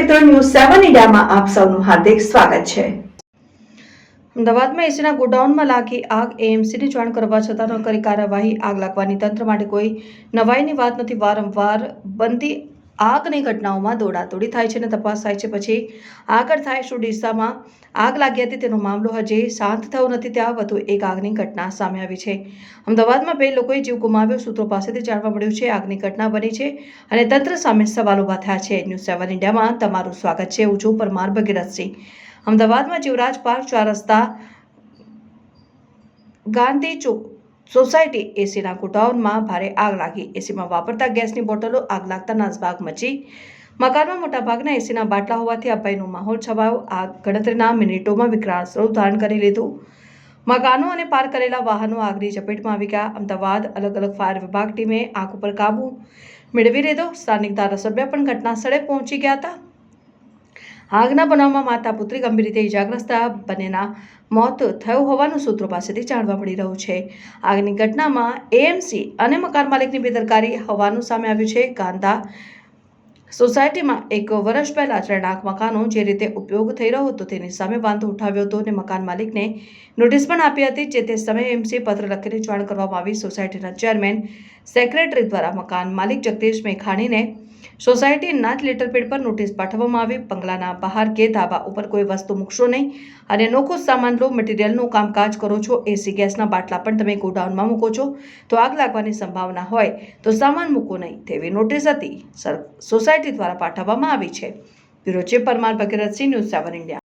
મિત્રો, ન્યૂઝ 7 ઇન્ડિયામાં આપ સૌનું હાર્દિક સ્વાગત છે। અમદાવાદમાં એસીના ગોડાઉનમાં લાગી આગ। એએમસીને જાણ કરવા છતાં ન કરી કાર્યવાહી। આગ લાગવાની તંત્ર માટે કોઈ નવાઈની વાત નથી। વારંવાર બનતી આગની ઘટનાઓમાં દોડાદોડી થાય છે અને તપાસ થાય છે, પછી આગળ થાય શું। ડીસામાં આગ લાગી હતી તેનો મામલો હજી શાંત થયો નથી, ત્યાં વધુ એક આગની ઘટના સામે આવી છે। અમદાવાદમાં 2 લોકોએ જીવ ગુમાવ્યો। સૂત્રો પાસેથી જાણવા મળ્યું છે આગની ઘટના બની છે અને તંત્ર સામે સવાલ ઉભા થયા છે। ન્યૂઝ 7 ઇન્ડિયામાં તમારું સ્વાગત છે। હું છું પરમાર ભગીરથસિંહ। અમદાવાદમાં જીવરાજ પાર્ક 4 રસ્તા ગાંધી ચોક સોસાયટી એસીના ગોડાઉનમાં ભારે આગ લાગી। એસીમાં વાપરતા ગેસની બોટલો આગ લાગતા નાસભાગ મચી। મકાનમાં મોટાભાગના એસીના બાટલા હોવાથી અભયનો માહોલ છવાયો। આગ ગણતરીના મિનિટોમાં વિકરાળ સ્વરૂપ ધારણ કરી લીધું। મકાનો અને પાર્ક કરેલા વાહનો આગની ઝપેટમાં આવી ગયા। અમદાવાદ અલગ ફાયર વિભાગ ટીમે આગ ઉપર કાબુ મેળવી લીધો। સ્થાનિક ધારાસભ્ય પણ ઘટના સ્થળે પહોંચી ગયા હતા। આગના બનાવમાં માતા પુત્રી ગંભીર રીતે ઇજાગ્રસ્ત થયા। બંનેના મોત થયું હોવાનું સૂત્રો પાસેથી જાણવા મળી રહ્યું છે। આગની ઘટનામાં એએમસી અને મકાન માલિકની બેદરકારી હોવાનું સામે આવ્યું છે। ગાંધા સોસાયટીમાં 1 વર્ષ પહેલા રહેણાંક મકાનો જે રીતે ઉપયોગ થઈ રહ્યો હતો તેની સામે વાંધો ઉઠાવ્યો હતો અને મકાન માલિકને નોટિસ પણ આપી હતી, જે તે સમયે એએમસી પત્ર લખીને જાણ કરવામાં આવી। સોસાયટીના ચેરમેન સેક્રેટરી દ્વારા મકાન માલિક જગદીશ મેઘાણીને સોસાયટીના લેટરપેડ પર નોટિસ પાઠવવામાં આવી। બંગલાના બહાર કે ધાબા ઉપર કોઈ વસ્તુ મૂકશો નહીં અને નોખો સામાન લો, મટીરિયલનું કામકાજ કરો છો। એસી ગેસના બાટલા પણ તમે ગોડાઉનમાં મૂકો છો તો આગ લાગવાની સંભાવના હોય તો સામાન મૂકો નહીં તેવી નોટિસ હતી સોસાયટી દ્વારા પાઠવવામાં આવી છે। Bureau chief Parmar Bhagirathsinh, news 7 India.